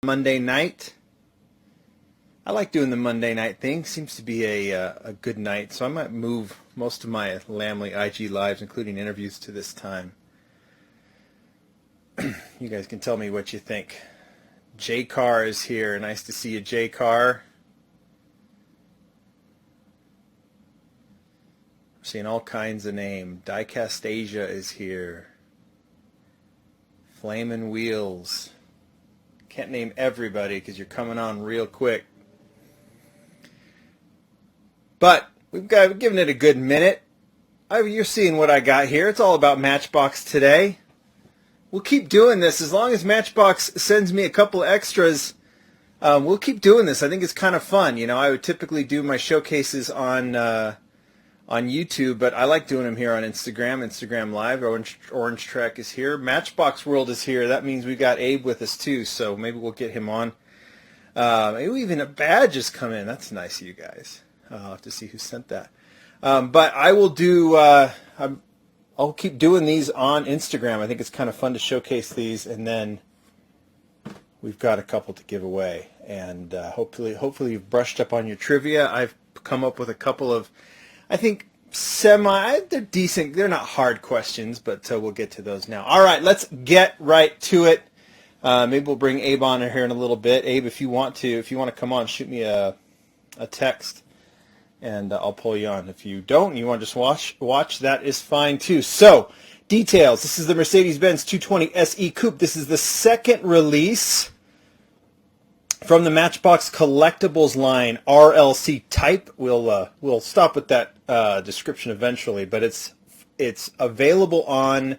Monday night. I like doing the Monday night thing. Seems to be a good night, so I might move most of my Lamley IG lives, including interviews, to this time. You guys can tell me what you think. J Car is here. Nice to see you, J Car. I'm seeing all kinds of names. Diecast Asia is here. Flamin' Wheels. Can't name everybody because you're coming on real quick. But we've given it a good minute. You're seeing what I got here. It's all about Matchbox today. We'll keep doing this as long as Matchbox sends me a couple extras. We'll keep doing this. I think it's kind of fun. You know, I would typically do my showcases on YouTube, but I like doing them here on Instagram Live. Orange Track is here. Matchbox World is here. That means we got Abe with us too, so maybe we'll get him on. Maybe even a badge has come in. That's nice of you guys. I'll have to see who sent that. But I will do. I'll keep doing these on Instagram. I think it's kind of fun to showcase these, and then we've got a couple to give away. And hopefully you've brushed up on your trivia. I've come up with a couple of, I think, they're decent. They're not hard questions, but we'll get to those now. All right, let's get right to it. Maybe we'll bring Abe on here in a little bit. Abe, if you want to come on, shoot me a text, and I'll pull you on. If you don't, and you want to just watch, that is fine too. So, details. This is the Mercedes-Benz 220 SE Coupe. This is the second release from the Matchbox Collectibles line, RLC type. We'll stop with that description eventually, but it's available on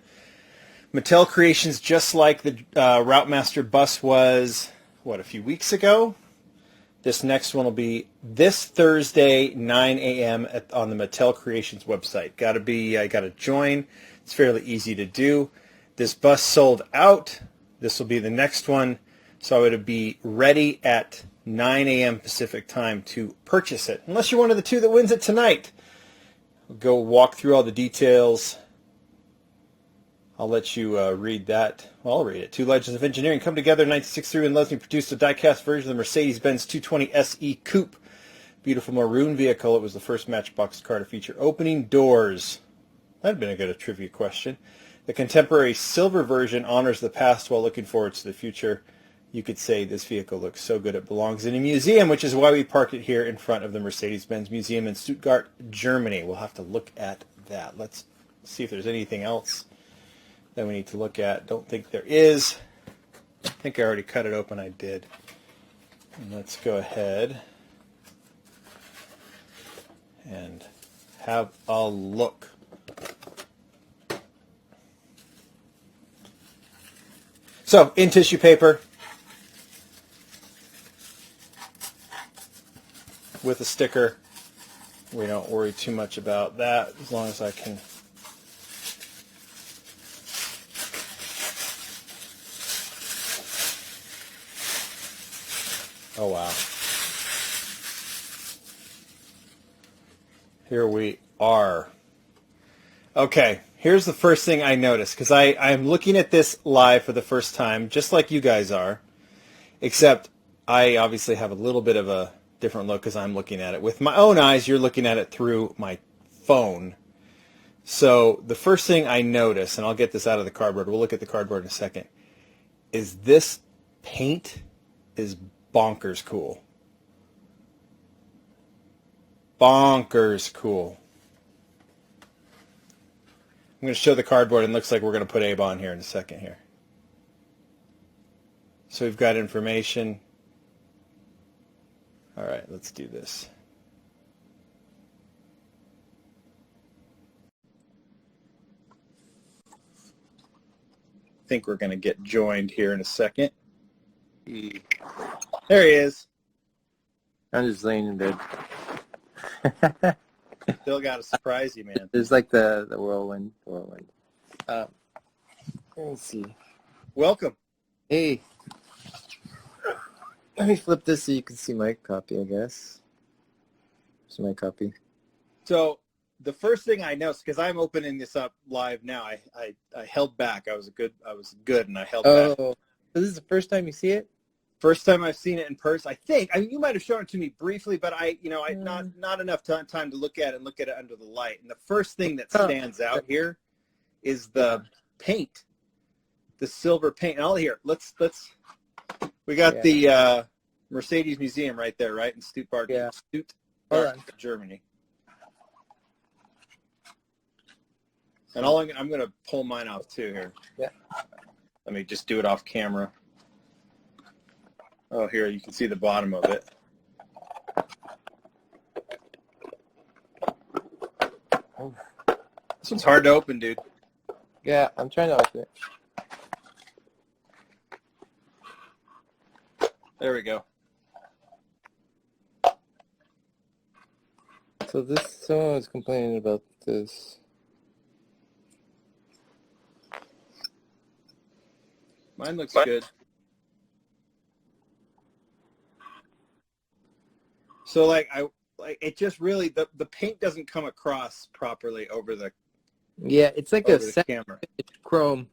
Mattel Creations, just like the Routemaster bus was, a few weeks ago. This next one will be this Thursday, 9 a.m. on the Mattel Creations website. I gotta join. It's fairly easy to do. This bus sold out. This will be the next one. So I would be ready at 9 a.m. Pacific time to purchase it. Unless you're one of the two that wins it tonight. We'll go walk through all the details. I'll let you read that. Well, I'll read it. Two legends of engineering come together in 1963 when Leslie produced a die-cast version of the Mercedes-Benz 220 SE Coupe. Beautiful maroon vehicle. It was the first Matchbox car to feature opening doors. That'd been a good trivia question. The contemporary silver version honors the past while looking forward to the future. You could say this vehicle looks so good it belongs in a museum, which is why we parked it here in front of the Mercedes-Benz Museum in Stuttgart, Germany. We'll have to look at that. Let's see if there's anything else that we need to look at. Don't think there is. I think I already cut it open. I did. And let's go ahead and have a look. So, in tissue paper with a sticker. We don't worry too much about that as long as I can. Oh, wow. Here we are. Okay, here's the first thing I noticed, because I'm looking at this live for the first time, just like you guys are, except I obviously have a little bit of a different look because I'm looking at it with my own eyes. You're looking at it through my phone. So the first thing I notice, and I'll get this out of the cardboard, we'll look at the cardboard in a second, is this paint is bonkers cool. Bonkers cool. I'm going to show the cardboard, and it looks like we're going to put Abe on here in a second here. So we've got information. All right, let's do this. I think we're going to get joined here in a second. There he is. I'm just laying in bed. Still got to surprise you, man. There's like the whirlwind. Let me see. Welcome. Hey. Let me flip this so you can see my copy, I guess. Here's my copy. So the first thing I noticed, because I'm opening this up live now, I held back. I was good, and I held back. Oh, so this is the first time you see it? First time I've seen it in person, I think. I mean, you might have shown it to me briefly, but I Mm. not enough time to look at it and look at it under the light. And the first thing that stands out here is the paint, the silver paint. And we got the Mercedes Museum right there, right in Stuttgart, Germany. And I'm going to pull mine off too here. Yeah. Let me just do it off camera. Oh, here, you can see the bottom of it. Oh. This one's hard to open, dude. Yeah, I'm trying to open it. There we go. So someone was complaining about this. Mine looks good. So it just really the paint doesn't come across properly over the it's like the camera. Chrome.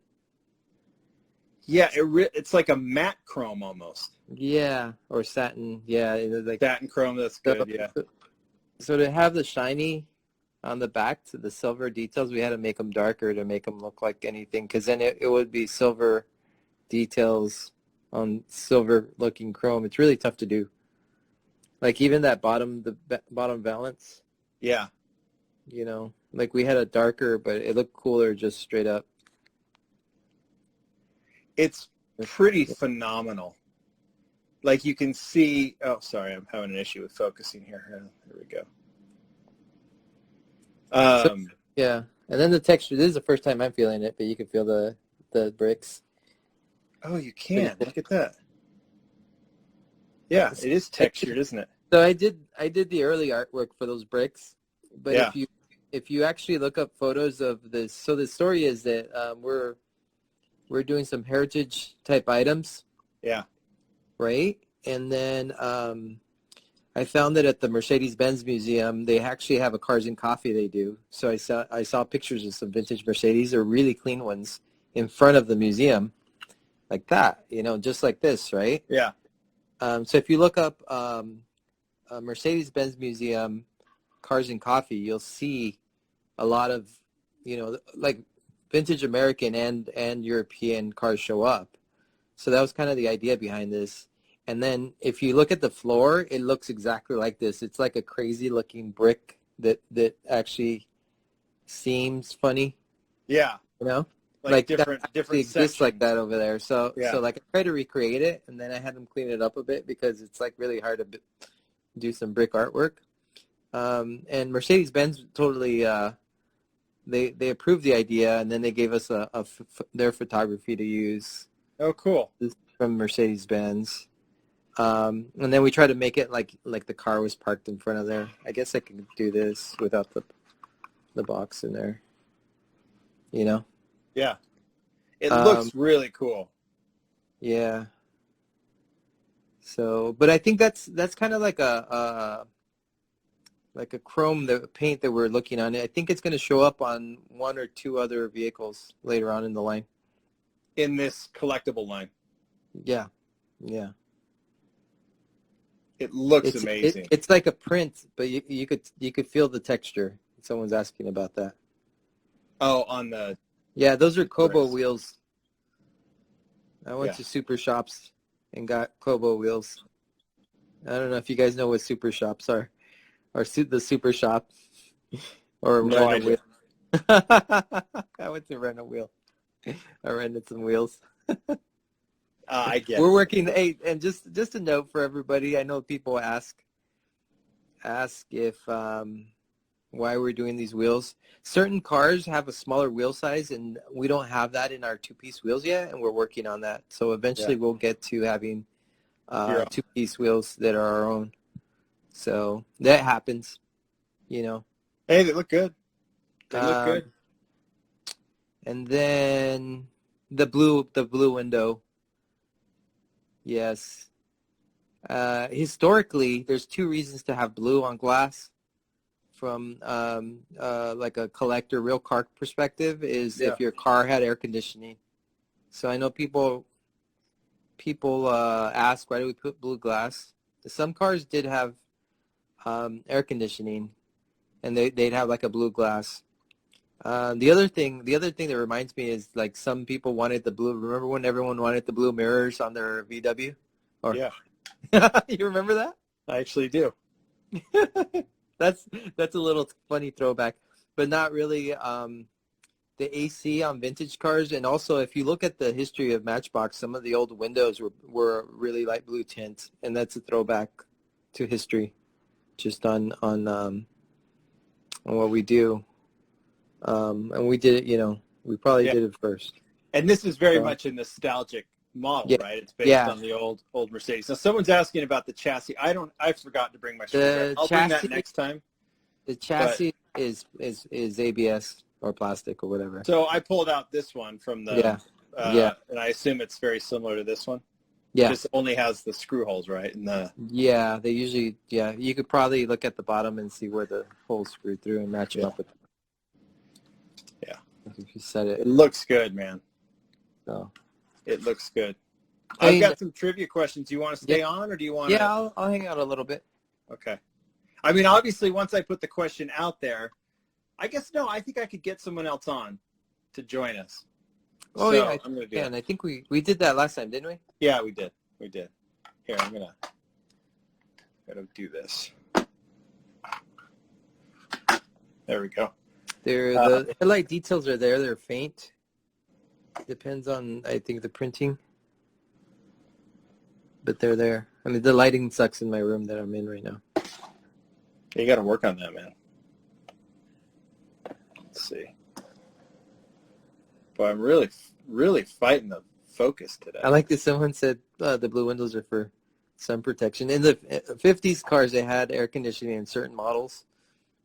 Yeah, it's like a matte chrome almost. Yeah, or satin. Yeah, like satin chrome. That's good. Yeah. So to have the shiny on the back to the silver details, we had to make them darker to make them look like anything, because then it would be silver details on silver looking chrome. It's really tough to do. Like even that bottom valance. Yeah. Like we had a darker, but it looked cooler just straight up. It's pretty phenomenal. Like you can see, oh, sorry, I'm having an issue with focusing here. There we go. Yeah. And then the texture, this is the first time I'm feeling it, but you can feel the bricks. Oh, you can. Look at that. Yeah, it is textured, isn't it? So I did the early artwork for those bricks, but yeah. if you actually look up photos of this, so the story is that we're doing some heritage type items. Yeah. Right? And then I found that at the Mercedes-Benz Museum, they actually have a cars and coffee they do. So I saw pictures of some vintage Mercedes, or really clean ones, in front of the museum, like that, just like this, right? Yeah. So if you look up Mercedes-Benz Museum cars and coffee, you'll see a lot of, like vintage American and European cars show up. So that was kind of the idea behind this. And then if you look at the floor, it looks exactly like this. It's like a crazy looking brick that actually seems funny. Yeah. Like different exists like that over there. So yeah. So like I tried to recreate it, and then I had them clean it up a bit because it's like really hard to do some brick artwork. And Mercedes-Benz totally they approved the idea, and then they gave us their photography to use. Oh, cool. This is from Mercedes-Benz. And then we tried to make it like the car was parked in front of there. I guess I can do this without the box in there. Yeah. It looks really cool. Yeah. So, but I think that's kind of like a chrome paint that we're looking on. I think it's going to show up on one or two other vehicles later on in the line. In this collectible line. Yeah. Yeah. It looks amazing. It's like a print, but you could feel the texture. Someone's asking about that. Oh, on the... Yeah, those are Kobo wheels. I went to Super Shops and got Kobo wheels. I don't know if you guys know what Super Shops are. Or the Super Shop. Or no rent a wheel. I went to rent a wheel. I rented some wheels. I get We're working, hey, and just a note for everybody. I know people ask if why we're doing these wheels. Certain cars have a smaller wheel size, and we don't have that in our two-piece wheels yet, and we're working on that. So eventually we'll get to having two-piece wheels that are our own. So that happens, Hey, they look good. They look good. And then the blue window. Yes. Historically, there's two reasons to have blue on glass. From like a collector real car perspective is if your car had air conditioning. So I know people people ask, why do we put blue glass? Some cars did have air conditioning, and they'd have like a blue glass. The other thing that reminds me is like some people wanted the blue. Remember when everyone wanted the blue mirrors on their VW? Or, Yeah, you remember that? I actually do. That's a little funny throwback, but not really. The AC on vintage cars, and also if you look at the history of Matchbox, some of the old windows were really light blue tint, and that's a throwback to history, just on what we do. And we did it, we probably did it first. And this is very much a nostalgic model, right? It's based on the old Mercedes. Now, someone's asking about the chassis. I forgot to bring my screwdriver. I'll bring that next time. The chassis is ABS or plastic or whatever. So I pulled out this one from the and I assume it's very similar to this one. Yeah. It just only has the screw holes, right? And they usually you could probably look at the bottom and see where the holes screw through and match them up with. Yeah. If you set it. It looks good, man. So it looks good. I've got some trivia questions. Do you want to stay on, or do you want to? Yeah, I'll hang out a little bit. Okay. I mean, obviously, once I put the question out there, I think I could get someone else on to join us. Oh, so yeah, I'm going to do and I think we did that last time, didn't we? Yeah, we did. Here, I'm going to do this. There we go. The headlight details are there. They're faint. Depends on, I think, the printing. But they're there. I mean, the lighting sucks in my room that I'm in right now. You got to work on that, man. Let's see. But I'm really, really fighting the focus today. I like that someone said the blue windows are for sun protection. In the 50s cars, they had air conditioning, and certain models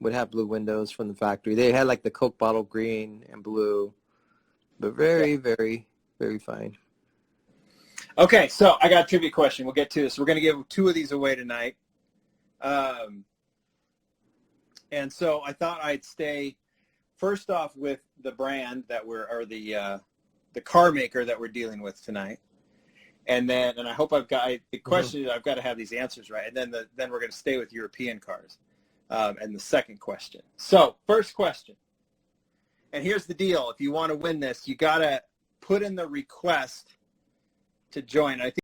would have blue windows from the factory. They had like the Coke bottle green and blue, but very, very, very fine. Okay, so I got a trivia question. We'll get to this. We're going to give 2 of these away tonight. And so I thought I'd stay first off with the brand that the car maker that we're dealing with tonight. And I hope I've got the question is I've got to have these answers right. And then we're going to stay with European cars. And the second question. So first question. And here's the deal. If you want to win this, you got to put in the request to join. I think